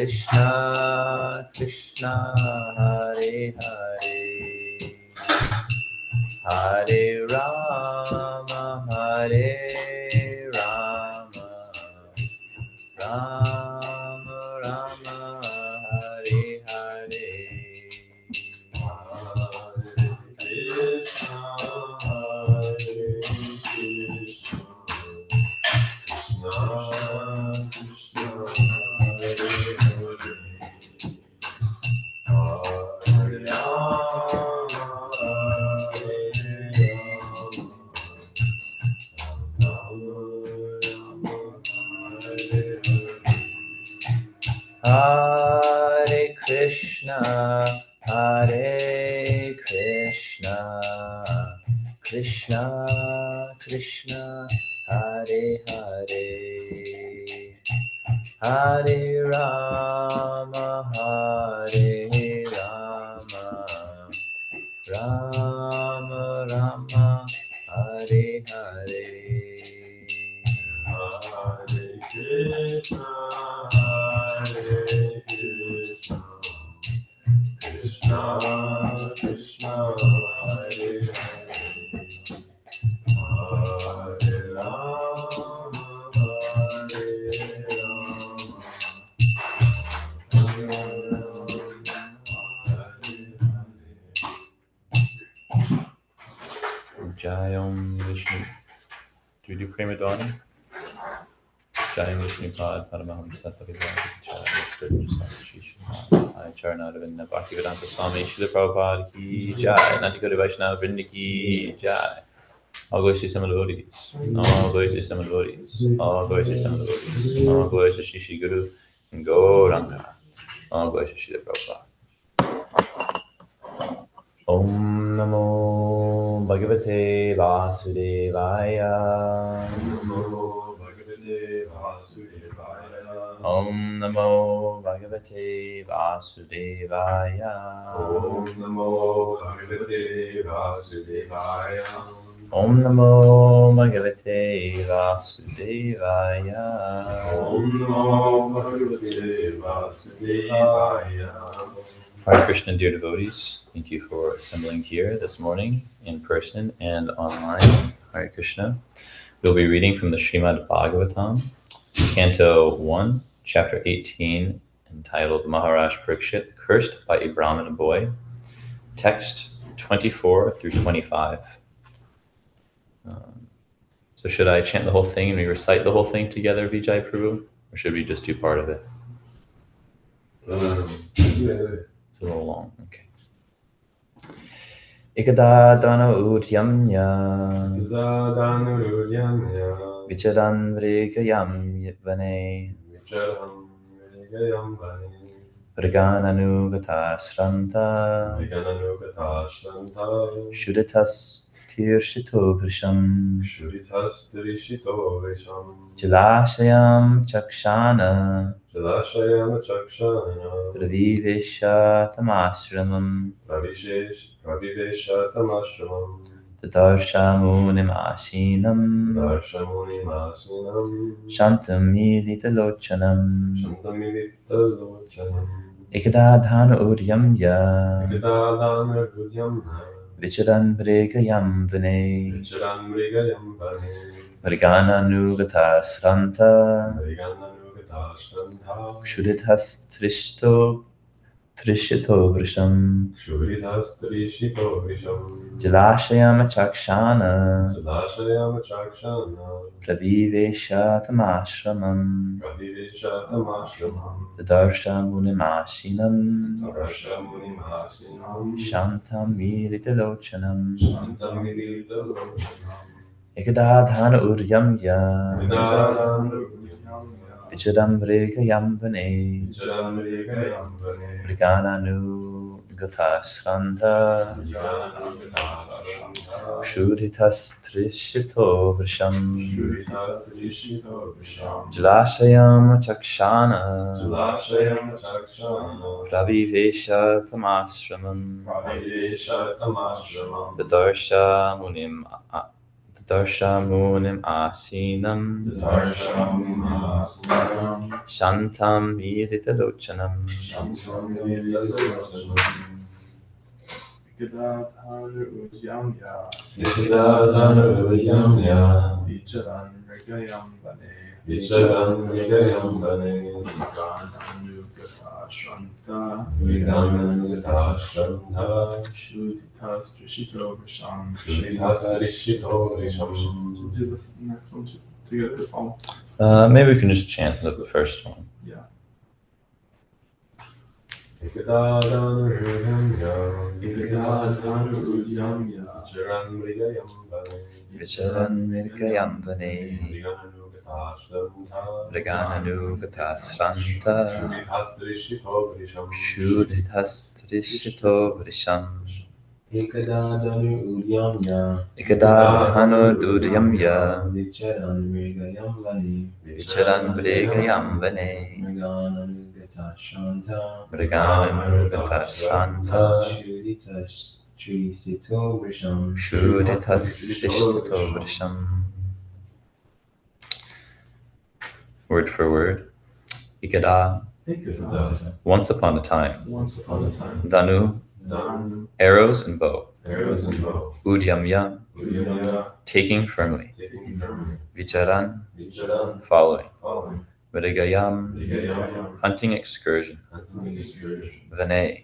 Krishna Krishna Hare Hare Hare Rama Hare Rama Rama Rama Hare Hare Krishna Hare Krishna Hare Krishna Krishna Krishna Hare Hare Hare Rama Hare Rama Rama Rama Hare Hare Hare Krishna Hare Krishna Krishna Krishna Hare Hare Hare Rama Hare Jayam Vishnu. Do we do Prema Dwani? Jayam Vishnu Pad Paramahamsa Parivar Jayam Charnadavinda Bhaktivedanta Swami Srila Prabhupada Ki Jai Natikari Vaishnava Vrinda Ki Jai All glories to Samadhoris, all glories to Samadhoris, all glories to Samadhoris, all glories to Shri Guru and Gauranga, all glories to Srila Prabhupada. Om Namo Bhagavate Vasudevaya. Om Namo Bhagavate Vasudevaya. Om Namo Bhagavate Vasudevaya. Om Namo Bhagavate Vasudevaya. Om Namo Bhagavate Vasudevaya. Hare Krishna, dear devotees, thank you for assembling here this morning in person and online. Hare Krishna. We'll be reading from the Srimad Bhagavatam, Canto 1, Chapter 18, entitled Maharaj Parikshit, Cursed by a Brahmana Boy. Text 24 through 25. So should I chant the whole thing and we recite the whole thing together, Vijay Prabhu? Or should we just do part of it? It's a little long, okay. Ikada dana udyamya vicharan vrikayam vane Pragananugata shranta Shuditas tirshito vrisham Jalashayam chakshana Raviveshatamashramam Tadarshamunim asinam Shantam militalochanam Ekadadhana uryamya Vicharan brigayam vane Vargananugata sranta Shudithas trishito vrisham Jalashayam chakshana Praviveshatamashramam Tadarshamunimasinam Shantam militalochanam Ekadadhana uryamya Vicharam vrikayam vane Vrigananugata sranta Shudhitas trishito vrisham Jalashayam chakshana Raviveshatamashramam Tadarsha Darshamunim asinam Darsham Asanam Shantam Yiditalochanam Shantam Yadasarachanam Gadadhanu Udyamya Gadadhanu Yamya Vicharan Mrigayam Vane Vicharan Mrigayam Vane Vigananugata Shranta Shutitas Trishito Vrisham Shutitas Trishito Vrisham. Do this next one together, Paul? Maybe we can just chant the first one. Yeah. Ikadadhanu Udyamya Vicharan Mrigayam Vane Vicharan Mirkayam Vane Vrigananugata Sranta Shudhitas Trishito Vrisham Ikadadhanu Udyamya Ikadadhanu Duryamya Vicharan Mrigayam Vane Vicharan Vrigayam Vane Mrigananugata Shanta Vrigananugata Sranta Shuditas Trisito Vrisham Shudhitas Trishito Vrisham. Word for word. Ikada, once upon a time. Danu, arrows and bow. Udyamya, taking firmly. Vicharan, following. Mrigayam, hunting excursion. Vane,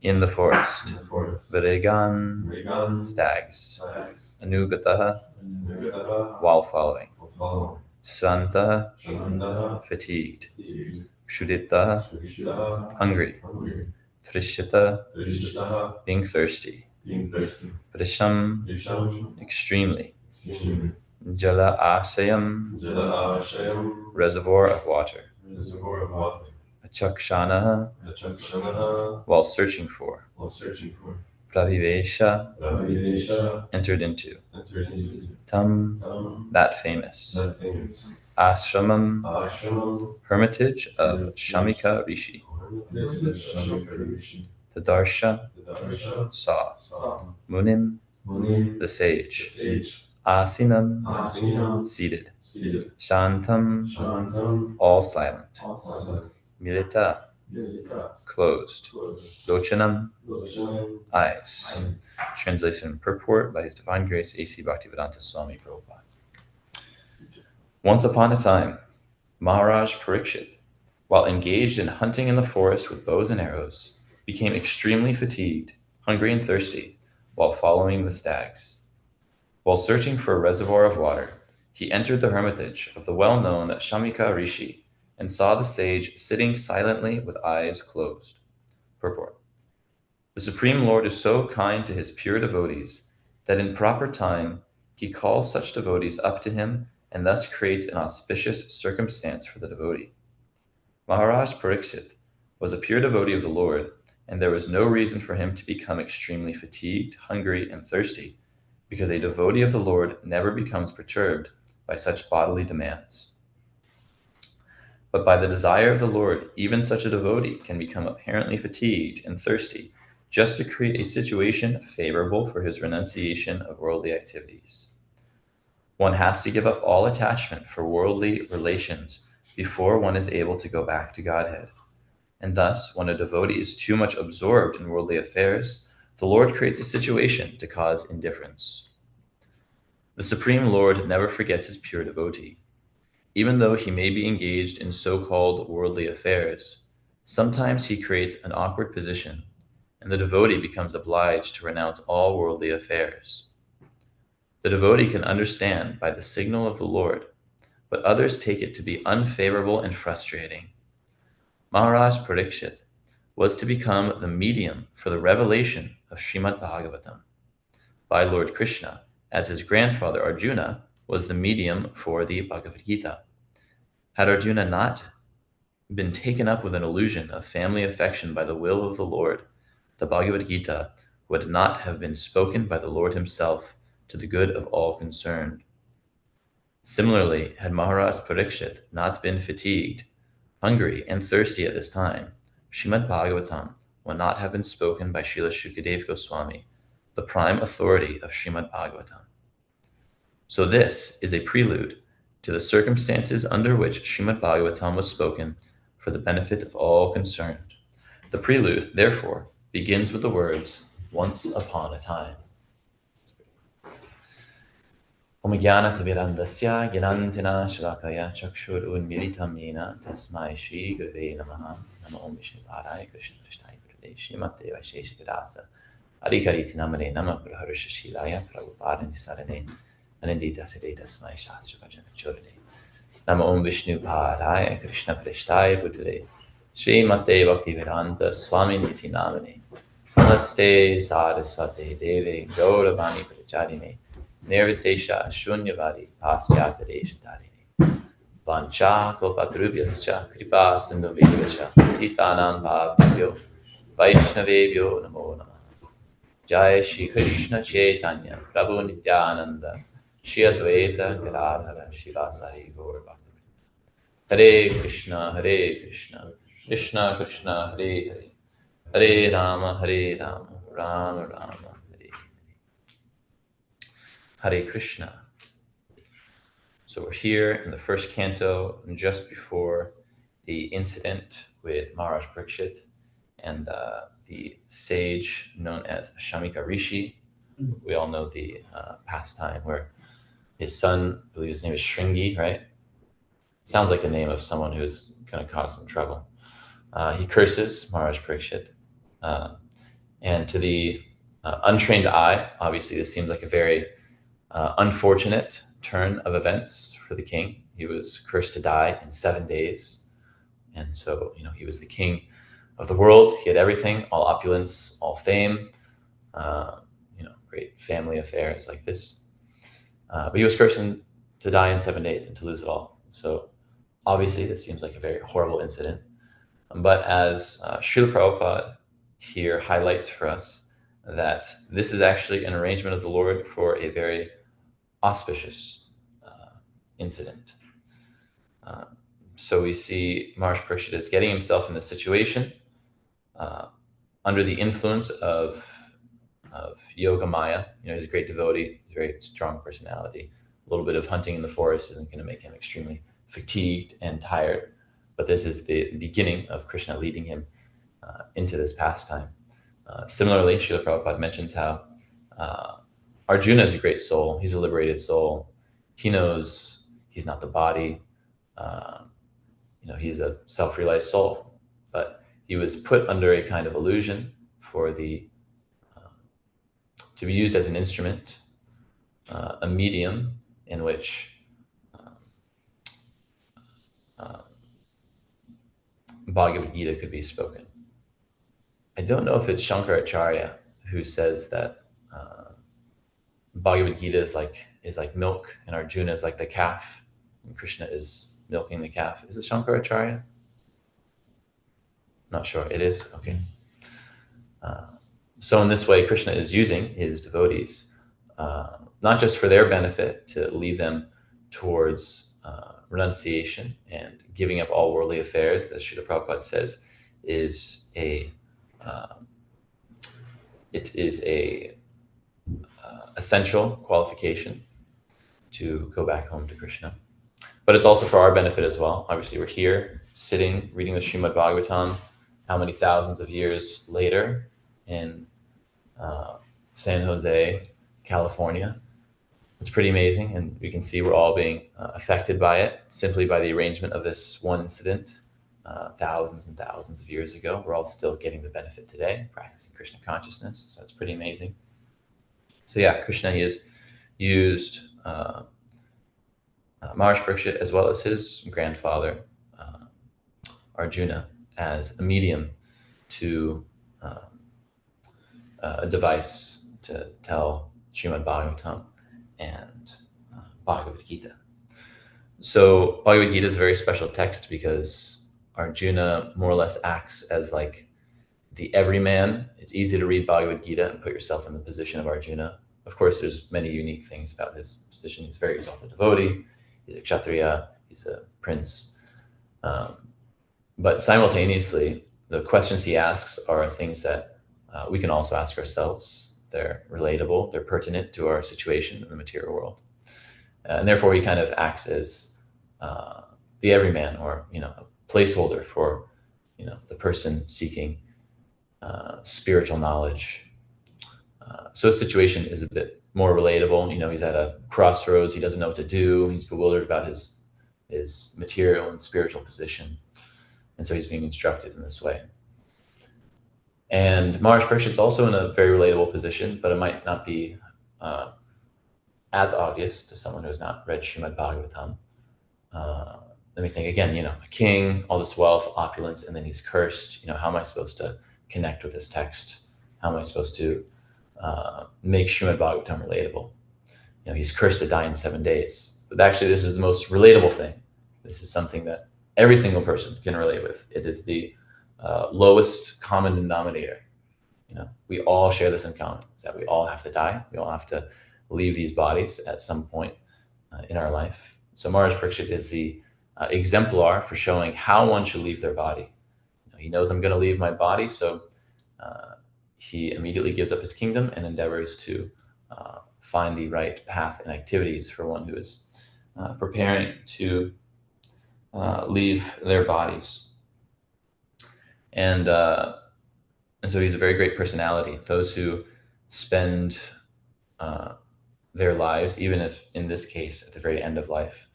in the forest. Vrigan, stags. Anugataha, while following. Sranta, fatigued. Shudita, hungry. Trishita, being thirsty. Vrisham, extremely. Jala asayam, reservoir of water. Achakshana, while searching for. Pravivesha, entered into. Tam, that famous. Ashramam, hermitage of Shamika Rishi. Tadarsha, saw. Munim, the sage. Asinam, seated. Shantam, all silent. Milita, closed. Lochanam, eyes. Translation and purport by His Divine Grace A.C. Bhaktivedanta Swami Prabhupada. Once upon a time, Maharaj Parikshit, while engaged in hunting in the forest with bows and arrows, became extremely fatigued, hungry and thirsty, while following the stags. While searching for a reservoir of water, he entered the hermitage of the well-known Shamika Rishi and saw the sage sitting silently with eyes closed. Purport. The Supreme Lord is so kind to his pure devotees that in proper time he calls such devotees up to him and thus creates an auspicious circumstance for the devotee. Maharaj Parikshit was a pure devotee of the Lord, and there was no reason for him to become extremely fatigued, hungry, and thirsty, because a devotee of the Lord never becomes perturbed by such bodily demands. But by the desire of the Lord, even such a devotee can become apparently fatigued and thirsty just to create a situation favorable for his renunciation of worldly activities. One has to give up all attachment for worldly relations before one is able to go back to Godhead. And thus, when a devotee is too much absorbed in worldly affairs, the Lord creates a situation to cause indifference. The Supreme Lord never forgets his pure devotee. Even though he may be engaged in so-called worldly affairs, sometimes he creates an awkward position, and the devotee becomes obliged to renounce all worldly affairs. The devotee can understand by the signal of the Lord, but others take it to be unfavorable and frustrating. Maharaj Parikshit was to become the medium for the revelation of Srimad Bhagavatam by Lord Krishna, as his grandfather Arjuna was the medium for the Bhagavad Gita. Had Arjuna not been taken up with an illusion of family affection by the will of the Lord, the Bhagavad Gita would not have been spoken by the Lord himself to the good of all concerned. Similarly, had Maharaj Parikshit not been fatigued, hungry, and thirsty at this time, Srimad Bhagavatam would not have been spoken by Srila Shukadeva Goswami, the prime authority of Srimad Bhagavatam. So this is a prelude to the circumstances under which Srimad Bhagavatam was spoken for the benefit of all concerned. The prelude, therefore, begins with the words, once upon a time. Om Jnana-timirandasya Jnanantina Shalakaya Chakshur Unmilitam Yena Tasmai Shri Gurave Namaha Namo Om Vishnu Padaya Krishna Krishnaya Gurave Srimate Vaisheshikadasa Adikariti Namane Nama Praharusha Shilaya Prabhupada Nisarane Anindita Hriday Tasmai Shastra Vajana Chodane Namo Om Vishnu Padaya Krishna Krishnaya Gurave Srimate Bhaktivedanta Swami Niti Namane Namaste Saraswate Deve Gauravani Prajadine Nirvisesha Shunyavadi Pasyata Deshatadine Vancha Kalpatarubhyascha Kripa Sindhuvedvacha Titanam Bhavnabhyo Vaishnavebhyo Namo Namaha Jai Shri Krishna Chaitanya Prabhu Nityananda Shri Advaita Gadadhara Shivasari Gaur Bhakta Hare Krishna Krishna Krishna Hare Hare Hare Rama Rama Rama Hare Krishna. So we're here in the first canto, just before the incident with Maharaj Parikshit and the sage known as Shamika Rishi. We all know the pastime where his son, I believe his name is Shringi, right? Sounds like the name of someone who's going to cause some trouble. He curses Maharaj Parikshit. And to the untrained eye, obviously this seems like a very unfortunate turn of events for the king. He was cursed to die in 7 days. And so, he was the king of the world. He had everything, all opulence, all fame, great family affairs like this. But he was cursed to die in 7 days and to lose it all. So obviously this seems like a very horrible incident. But as Srila Prabhupada here highlights for us, that this is actually an arrangement of the Lord for a very auspicious incident. So we see Maharaj Parikshit is getting himself in this situation under the influence of Yoga Maya. He's a great devotee, he's a very strong personality. A little bit of hunting in the forest isn't going to make him extremely fatigued and tired, but this is the beginning of Krishna leading him into this pastime. Similarly, Srila Prabhupada mentions how Arjuna is a great soul. He's a liberated soul. He knows he's not the body. He's a self-realized soul, but he was put under a kind of illusion for to be used as an instrument, a medium in which Bhagavad Gita could be spoken. I don't know if it's Shankaracharya who says that Bhagavad Gita is like milk and Arjuna is like the calf and Krishna is milking the calf. Is it Shankaracharya? Not sure. It is? Okay. So in this way, Krishna is using his devotees, not just for their benefit to lead them towards renunciation and giving up all worldly affairs, as Srila Prabhupada says, it is a essential qualification to go back home to Krishna. But it's also for our benefit as well. Obviously, we're here sitting, reading the Srimad Bhagavatam, how many thousands of years later in San Jose, California. It's pretty amazing, and we can see we're all being affected by it simply by the arrangement of this one incident thousands and thousands of years ago. We're all still getting the benefit today, practicing Krishna consciousness, so it's pretty amazing. So yeah, Krishna, he has used Maharaj Parikshit as well as his grandfather, Arjuna, as a medium to a device to tell Srimad Bhagavatam and Bhagavad Gita. So Bhagavad Gita is a very special text because Arjuna more or less acts as like the everyman. It's easy to read Bhagavad Gita and put yourself in the position of Arjuna. Of course, there's many unique things about his position. He's a very exalted devotee. He's a Kshatriya. He's a prince. But simultaneously, the questions he asks are things that we can also ask ourselves. They're relatable. They're pertinent to our situation in the material world. And therefore, he kind of acts as the everyman, or a placeholder for the person seeking spiritual knowledge. So his situation is a bit more relatable. He's at a crossroads. He doesn't know what to do. He's bewildered about his material and spiritual position. And so he's being instructed in this way. And Maharaj Parikshit's also in a very relatable position, but it might not be as obvious to someone who has not read Srimad Bhagavatam. Let me think again, a king, all this wealth, opulence, and then he's cursed. How am I supposed to connect with this text? How am I supposed to make Srimad Bhagavatam relatable? He's cursed to die in 7 days. But actually, this is the most relatable thing. This is something that every single person can relate with. It is the lowest common denominator. We all share this in common, is that we all have to die. We all have to leave these bodies at some point in our life. So Maharaj Parikshit is the exemplar for showing how one should leave their body. He knows, I'm going to leave my body, so he immediately gives up his kingdom and endeavors to find the right path and activities for one who is preparing to leave their bodies. And so he's a very great personality. Those who spend their lives, even if in this case at the very end of life,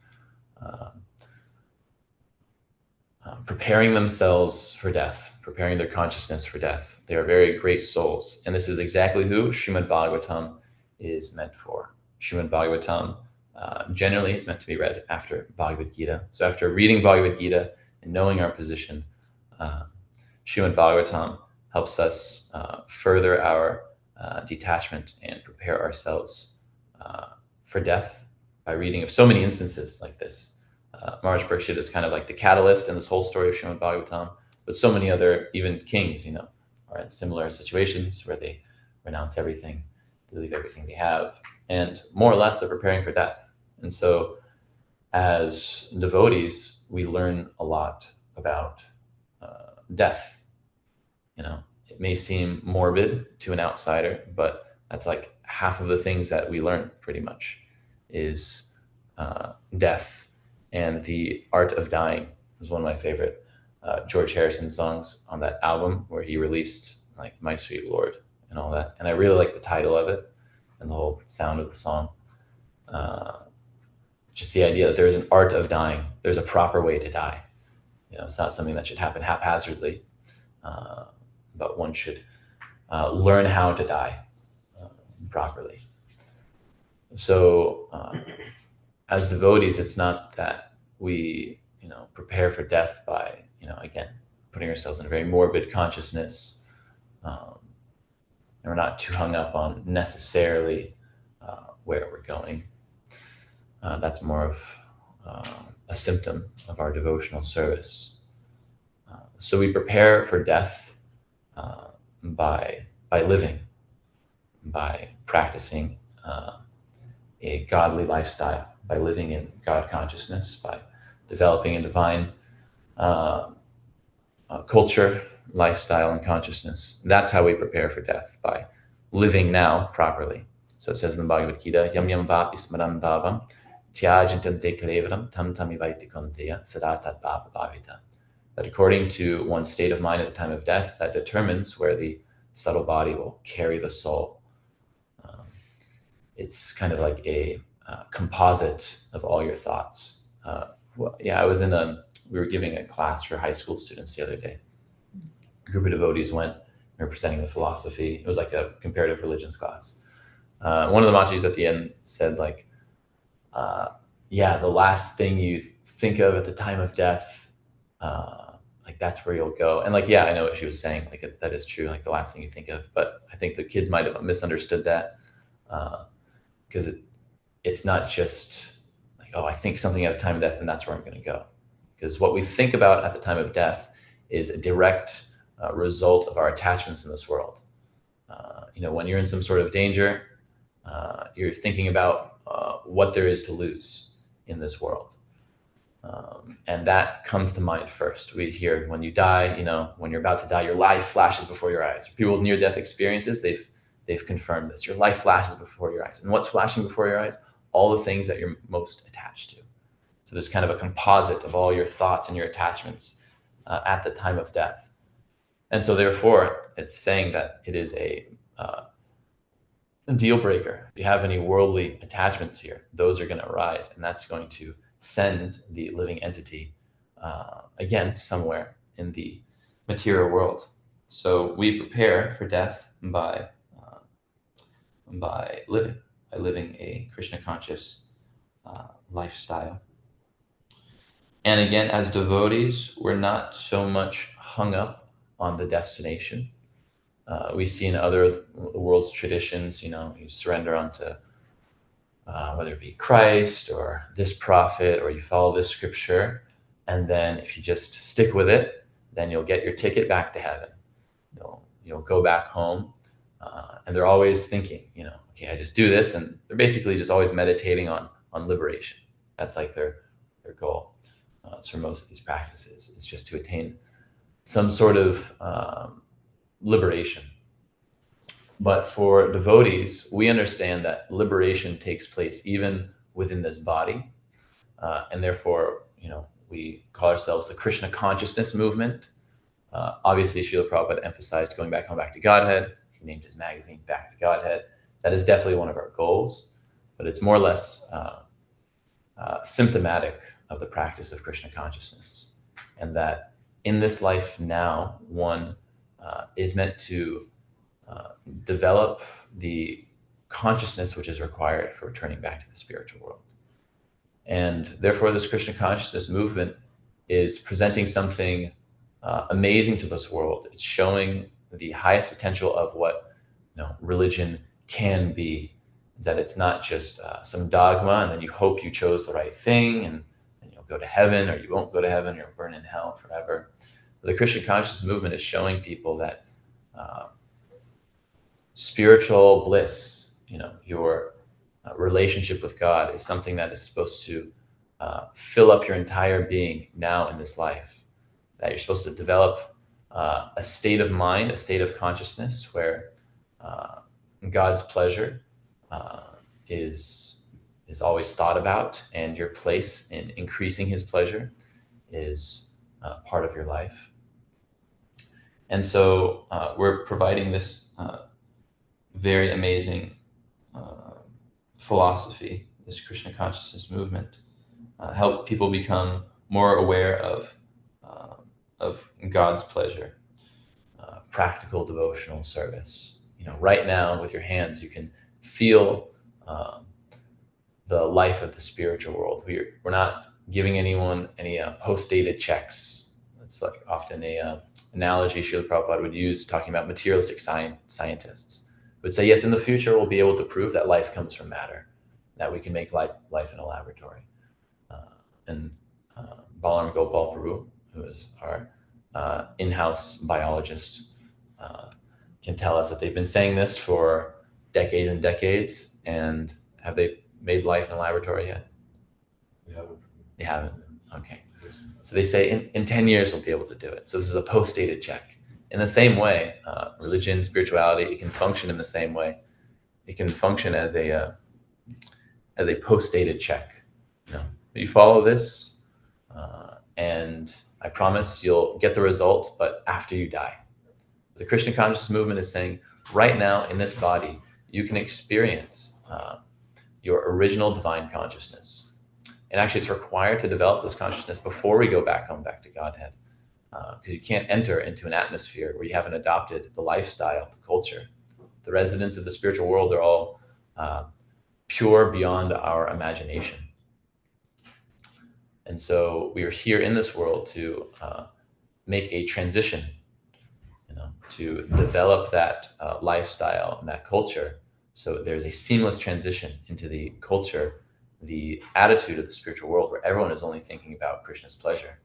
preparing themselves for death, preparing their consciousness for death. They are very great souls. And this is exactly who Srimad Bhagavatam is meant for. Srimad Bhagavatam generally is meant to be read after Bhagavad Gita. So after reading Bhagavad Gita and knowing our position, Srimad Bhagavatam helps us further our detachment and prepare ourselves for death by reading of so many instances like this. Maharaj Parikshit is kind of like the catalyst in this whole story of Srimad Bhagavatam, but so many other, even kings, are in similar situations where they renounce everything, they leave everything they have, and more or less they're preparing for death. And so as devotees, we learn a lot about death. It may seem morbid to an outsider, but that's like half of the things that we learn pretty much is death. And the art of dying was one of my favorite George Harrison songs on that album where he released like My Sweet Lord and all that. And I really like the title of it and the whole sound of the song. Just the idea that there is an art of dying. There's a proper way to die. It's not something that should happen haphazardly, but one should learn how to die properly. So as devotees, it's not that we, prepare for death by, again, putting ourselves in a very morbid consciousness. And we're not too hung up on necessarily where we're going. That's more of a symptom of our devotional service. So we prepare for death by living, by practicing a godly lifestyle, by living in God consciousness, by developing a divine culture, lifestyle, and consciousness. That's how we prepare for death, by living now properly. So it says in the Bhagavad Gita, Yam yam vapi smaran bhavam tyajantante kalevaram tam tamivaiti konteya sadatat bhava bhavita. That according to one's state of mind at the time of death, that determines where the subtle body will carry the soul. It's kind of like a composite of all your thoughts. We were giving a class for high school students the other day. A group of devotees went, we were presenting the philosophy. It was like a comparative religions class. One of the machis at the end said like, the last thing you think of at the time of death, like that's where you'll go. And like, I know what she was saying. Like that is true. Like the last thing you think of, but I think the kids might have misunderstood that because it's not just like, I think something at the time of death and that's where I'm going to go. Because what we think about at the time of death is a direct result of our attachments in this world. When you're in some sort of danger, you're thinking about what there is to lose in this world. And that comes to mind first. We hear when you die, when you're about to die, your life flashes before your eyes. People with near-death experiences, they've confirmed this. Your life flashes before your eyes. And what's flashing before your eyes? all the things that you're most attached to. So there's kind of a composite of all your thoughts and your attachments at the time of death. And so therefore, it's saying that it is a deal breaker. If you have any worldly attachments here, those are going to arise, and that's going to send the living entity again somewhere in the material world. So we prepare for death by living a Krishna conscious lifestyle. And again, as devotees, we're not so much hung up on the destination. We see in other world's traditions, you surrender unto whether it be Christ or this prophet, or you follow this scripture, and then if you just stick with it, then you'll get your ticket back to heaven. You'll go back home, and they're always thinking, okay, I just do this, and they're basically just always meditating on liberation. That's like their goal. For most of these practices, it's just to attain some sort of liberation. But for devotees, we understand that liberation takes place even within this body, and therefore, we call ourselves the Krishna consciousness movement. Obviously, Srila Prabhupada emphasized going back home, back to Godhead. He named his magazine Back to Godhead. That is definitely one of our goals, but it's more or less symptomatic of the practice of Krishna consciousness, and that in this life now, one is meant to develop the consciousness which is required for returning back to the spiritual world. And therefore, this Krishna consciousness movement is presenting something amazing to this world. It's showing the highest potential of what religion can be. That it's not just some dogma, and then you hope you chose the right thing, and you'll go to heaven, or you won't go to heaven, or you'll burn in hell forever. The Krishna consciousness movement is showing people that spiritual bliss, your relationship with God, is something that is supposed to fill up your entire being now in this life. That you're supposed to develop a state of mind, a state of consciousness where God's pleasure is always thought about, and your place in increasing his pleasure is part of your life. And so we're providing this very amazing philosophy, this Krishna consciousness movement, help people become more aware of God's pleasure, practical devotional service. Right now with your hands, you can feel the life of the spiritual world. We're not giving anyone any post-dated checks. It's like often a analogy Srila Prabhupada would use, talking about materialistic scientists. Would say, yes, in the future we'll be able to prove that life comes from matter, that we can make life in a laboratory. And Balaram Gopal Prabhu, who is our in-house biologist, can tell us that they've been saying this for decades and decades. And have they made life in a laboratory yet? They haven't. Okay. So they say in 10 years we'll be able to do it. So this is a post-dated check. In the same way, religion, spirituality, it can function in the same way. It can function as a post-dated check. You follow this, and I promise you'll get the results, but after you die. The Krishna consciousness movement is saying, right now in this body, you can experience your original divine consciousness. And actually, it's required to develop this consciousness before we go back home, back to Godhead. Because you can't enter into an atmosphere where you haven't adopted the lifestyle, the culture. The residents of the spiritual world are all pure beyond our imagination. And so we are here in this world to make a transition, to develop that lifestyle and that culture. So there's a seamless transition into the culture, the attitude of the spiritual world, where everyone is only thinking about Krishna's pleasure.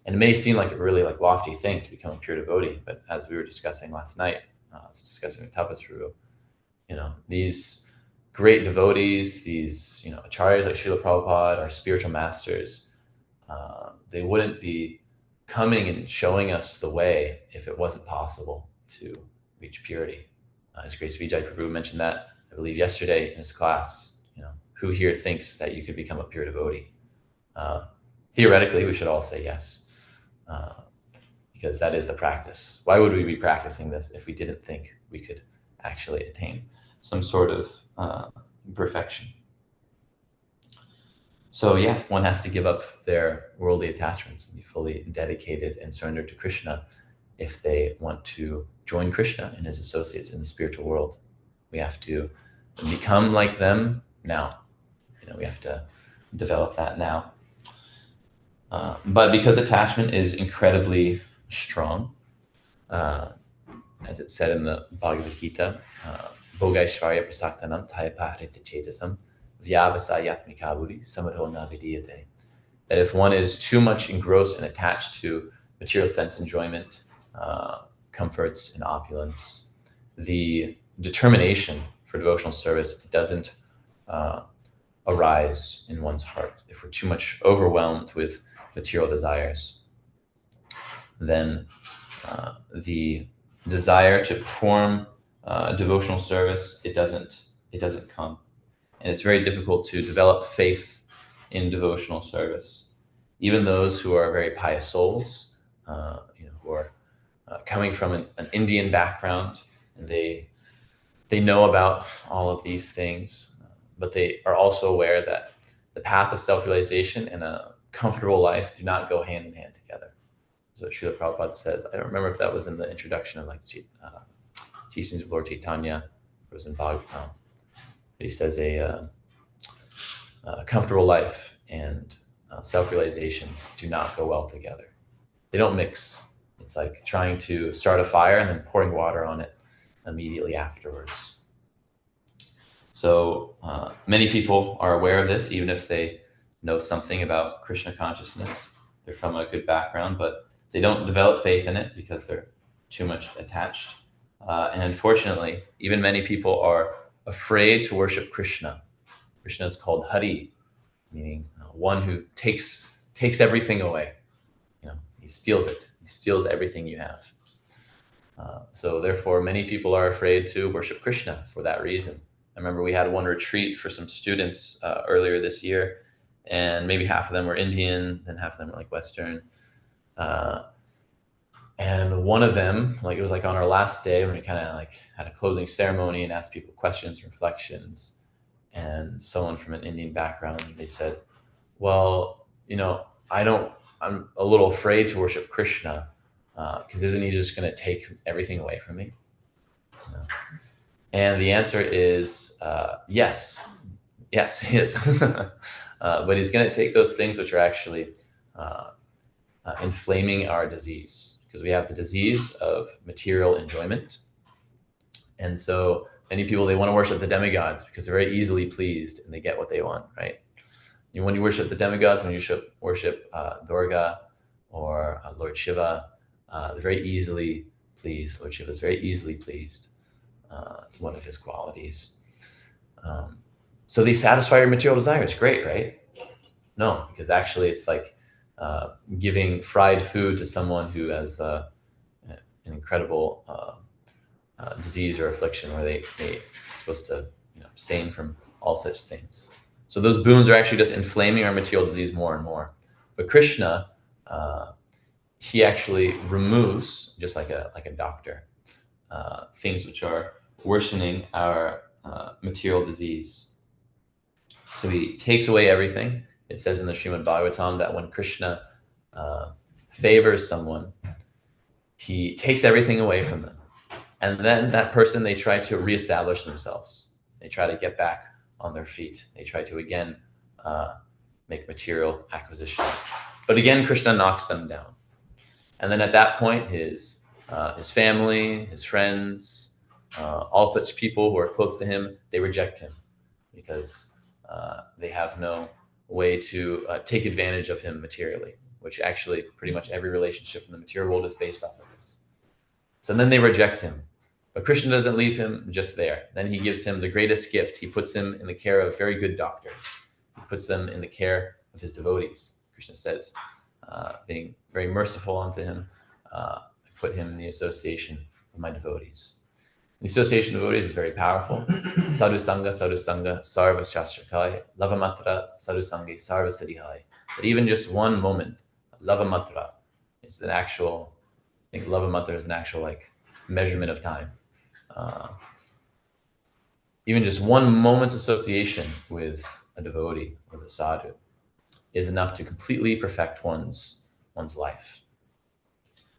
And it may seem like a really lofty thing to become a pure devotee, but as we were discussing last night, discussing with Tapas Prabhu, these great devotees, these acharyas like Srila Prabhupada, our spiritual masters, they wouldn't be coming and showing us the way if it wasn't possible to reach purity. His Grace Vijay Prabhu mentioned that, I believe, yesterday in his class. who here thinks that you could become a pure devotee? Theoretically, we should all say yes, because that is the practice. Why would we be practicing this if we didn't think we could actually attain some sort of perfection? So yeah, one has to give up their worldly attachments and be fully dedicated and surrendered to Krishna if they want to join Krishna and his associates in the spiritual world. We have to become like them now. We have to develop that now. But because attachment is incredibly strong, as it said in the Bhagavad Gita, Bhogaishvarya prasaktanam tayapahrita chetasam vyavasayatmikabudi samadho navidiyate. That if one is too much engrossed and attached to material sense enjoyment, comforts, and opulence, the determination for devotional service doesn't arise in one's heart. If we're too much overwhelmed with material desires, then the desire to perform devotional service, it doesn't come. And it's very difficult to develop faith in devotional service. Even those who are very pious souls, who are coming from an Indian background, and they know about all of these things, but they are also aware that the path of self-realization and a comfortable life do not go hand in hand together. So Srila Prabhupada says, I don't remember if that was in the introduction of teachings of Lord Chaitanya, or it was in Bhagavatam. But he says a comfortable life and self-realization do not go well together. They don't mix. It's like trying to start a fire and then pouring water on it immediately afterwards. So many people are aware of this, even if they know something about Krishna consciousness. They're from a good background, but they don't develop faith in it because they're too much attached. And unfortunately, even many people are afraid to worship Krishna. Krishna is called Hari, meaning one who takes everything away. He steals it. He steals everything you have. So therefore, many people are afraid to worship Krishna for that reason. I remember we had one retreat for some students earlier this year, and maybe half of them were Indian, then half of them were like Western. And one of them, it was on our last day when we kind of had a closing ceremony and asked people questions, reflections, and someone from an Indian background, they said, well, I'm a little afraid to worship Krishna because isn't he just going to take everything away from me? And the answer is yes, he is. But he's going to take those things which are actually inflaming our disease, because we have the disease of material enjoyment. And so many people, they want to worship the demigods because they're very easily pleased and they get what they want, right? And when you worship the demigods, when you worship Durga or Lord Shiva, they're very easily pleased. Lord Shiva is very easily pleased. It's one of his qualities. So they satisfy your material desires. Great, right? No, because actually it's like giving fried food to someone who has an incredible disease or affliction where they're supposed to abstain from all such things. So those boons are actually just inflaming our material disease more and more. But Krishna, he actually removes, just like a doctor, things which are worsening our material disease. So he takes away everything. It says in the Srimad Bhagavatam that when Krishna favors someone, he takes everything away from them. And then that person, they try to reestablish themselves. They try to get back on their feet. They try to, again, make material acquisitions. But again, Krishna knocks them down. And then at that point, his family, his friends, all such people who are close to him, they reject him because they have no way to take advantage of him materially, which actually pretty much every relationship in the material world is based off of this. So then they reject him. But Krishna doesn't leave him just there. Then he gives him the greatest gift. He puts him in the care of very good doctors. He puts them in the care of his devotees. Krishna says, being very merciful unto him, I put him in the association of my devotees. The association of devotees is very powerful. Sadhu Sangha, Sarva Shastrakai, Lavamatra, Sadhu Sangi, Sarva Siddhihai. But even just one moment, Lavamatra is an actual, I think Lavamatra is an actual like measurement of time. Even just one moment's association with a devotee, with a sadhu, is enough to completely perfect one's life.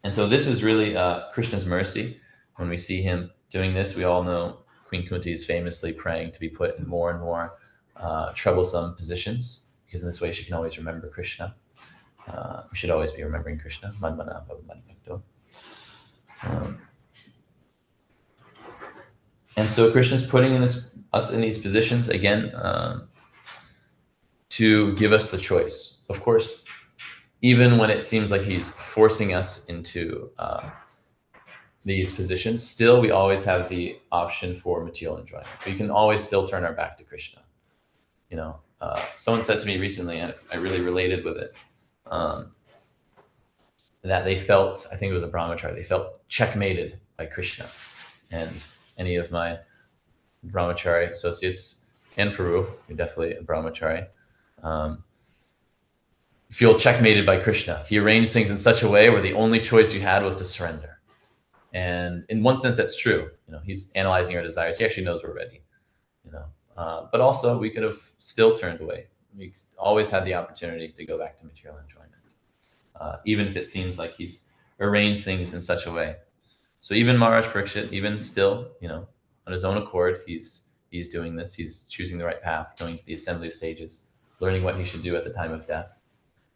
And so this is really Krishna's mercy. When we see him doing this, we all know Queen Kunti is famously praying to be put in more and more troublesome positions, because in this way she can always remember Krishna. We should always be remembering Krishna. Madmana Bhavaman Bhakto. And so Krishna's putting us in these positions, again, to give us the choice. Of course, even when it seems like he's forcing us into these positions, still we always have the option for material enjoyment. We can always still turn our back to Krishna. You know, someone said to me recently, and I really related with it, that they felt, I think it was a brahmachari, they felt checkmated by Krishna. And any of my brahmachari associates and Prabhu, you're definitely a brahmachari, feel checkmated by Krishna. He arranged things in such a way where the only choice you had was to surrender. And in one sense, that's true. You know, he's analyzing our desires. He actually knows we're ready. You know, but also we could have still turned away. We always had the opportunity to go back to material enjoyment, even if it seems like he's arranged things in such a way. So even Maharaj Parikshit, even still, you know, on his own accord, he's doing this. He's choosing the right path, going to the assembly of sages, learning what he should do at the time of death.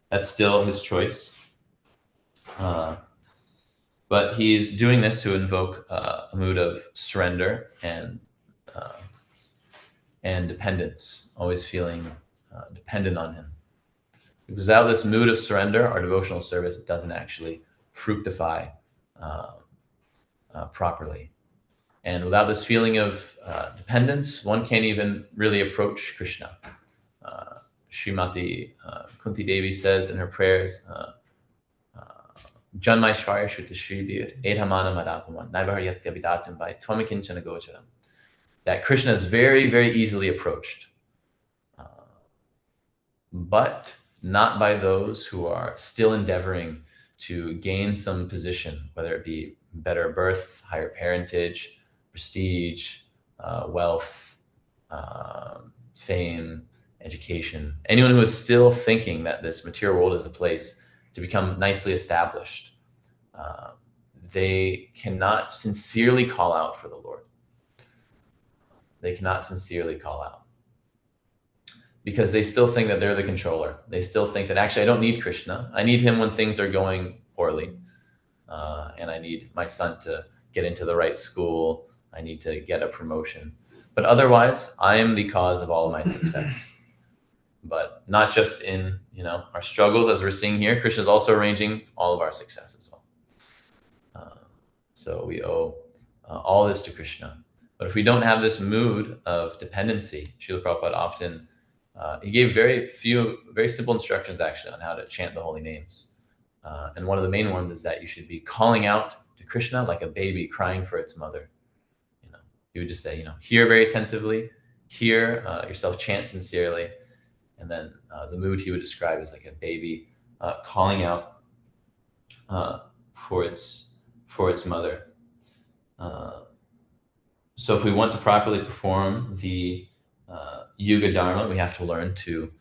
That's still his choice. But he's doing this to invoke a mood of surrender and dependence, always feeling dependent on him. Because without this mood of surrender, our devotional service doesn't actually fructify properly. And without this feeling of dependence, one can't even really approach Krishna. Srimati Kunti Devi says in her prayers, Janmaishvarya Shuta Shribir, Edhamana Madapaman, Naivaharyatya Vidatam by Twamikinchana Gocharam, that Krishna is very, very easily approached, but not by those who are still endeavoring to gain some position, whether it be better birth, higher parentage, prestige, wealth, fame, education. Anyone who is still thinking that this material world is a place to become nicely established, they cannot sincerely call out for the Lord. They cannot sincerely call out because they still think that they're the controller. They still think that actually I don't need Krishna. I need him when things are going poorly. And I need my son to get into the right school. I need to get a promotion. But otherwise, I am the cause of all of my success. But not just in, you know, our struggles, as we're seeing here. Krishna is also arranging all of our success as well. So we owe all this to Krishna. But if we don't have this mood of dependency, Srila Prabhupada often, he gave very simple instructions actually on how to chant the holy names. And one of the main ones is that you should be calling out to Krishna like a baby crying for its mother. You know, he would just say, you know, hear very attentively, hear yourself chant sincerely. And then the mood he would describe is like a baby calling out for its mother. So if we want to properly perform the Yuga Dharma, we have to learn to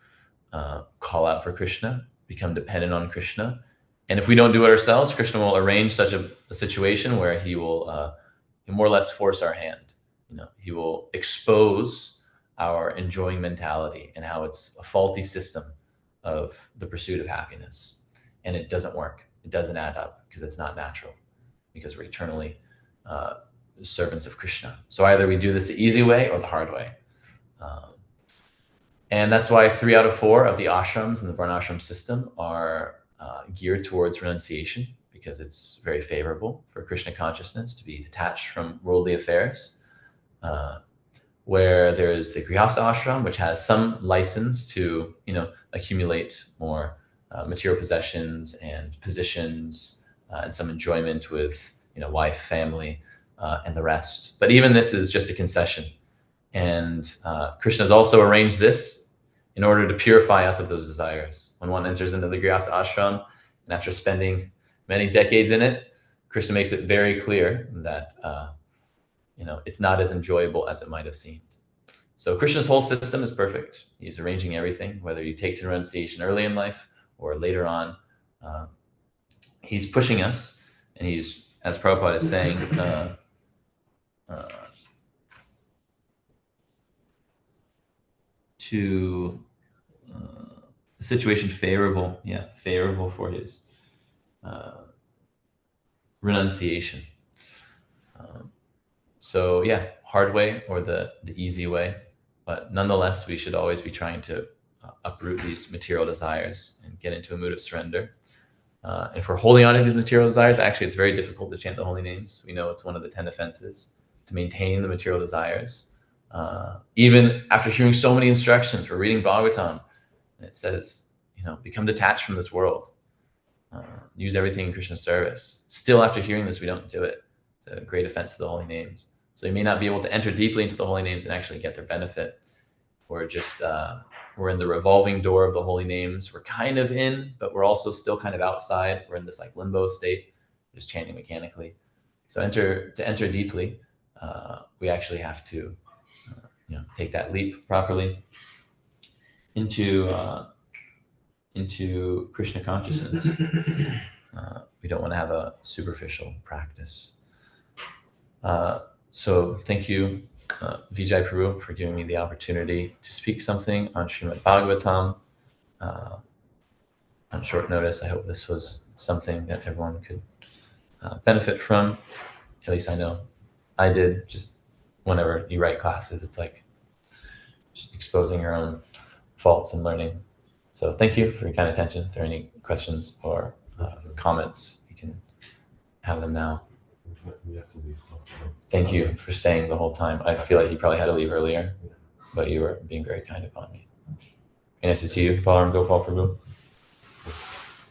call out for Krishna, become dependent on Krishna. And if we don't do it ourselves, Krishna will arrange such a situation where he will more or less force our hand. You know, he will expose our enjoying mentality and how it's a faulty system of the pursuit of happiness. And it doesn't work. It doesn't add up because it's not natural, because we're eternally servants of Krishna. So either we do this the easy way or the hard way. And that's why 3 out of 4 of the ashrams in the varnashram system are geared towards renunciation, because it's very favorable for Krishna consciousness to be detached from worldly affairs. Where there's the Grihastha ashram, which has some license to, you know, accumulate more material possessions and positions and some enjoyment with, you know, wife, family. and the rest. But even this is just a concession. And Krishna has also arranged this in order to purify us of those desires. When one enters into the Grihastha ashram, and after spending many decades in it, Krishna makes it very clear that it's not as enjoyable as it might have seemed. So Krishna's whole system is perfect. He's arranging everything, whether you take to renunciation early in life or later on. He's pushing us, and he's, as Prabhupada is saying, to a situation favorable for his renunciation. So hard way or the easy way, but nonetheless, we should always be trying to uproot these material desires and get into a mood of surrender. And if we're holding on to these material desires, actually, it's very difficult to chant the holy names. We know it's one of the 10 offenses to maintain the material desires. Even after hearing so many instructions, we're reading Bhagavatam, and it says, become detached from this world. Use everything in Krishna's service. Still, after hearing this, we don't do it. It's a great offense to the holy names. So you may not be able to enter deeply into the holy names and actually get their benefit. We're just, we're in the revolving door of the holy names. We're kind of in, but we're also still kind of outside. We're in this like limbo state, just chanting mechanically. So to enter deeply, we actually have to, take that leap properly into Krishna consciousness. We don't want to have a superficial practice. So thank you, Vijay Prabhu, for giving me the opportunity to speak something on Srimad Bhagavatam on short notice. I hope this was something that everyone could benefit from. At least I know I did. Just whenever you write classes, it's like just exposing your own faults and learning. So thank you for your kind attention. If there are any questions or comments, you can have them now. We have to leave. Thank you for staying the whole time. I feel like you probably had to leave earlier, but you were being very kind upon me. Very nice to see you, Balaram Gopal Prabhu.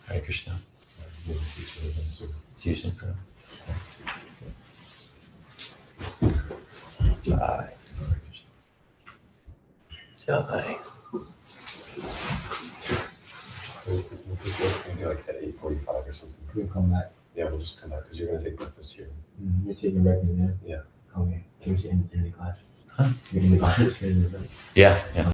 Hare Krishna. See you soon, Prabhu. Bye. Bye. We'll be like at 8:45 or something. We'll come back. Yeah, we'll just come back because you're going to take breakfast here. You're taking breakfast there? Yeah. Okay. Can we in the class? Huh? You're in the class? Yeah.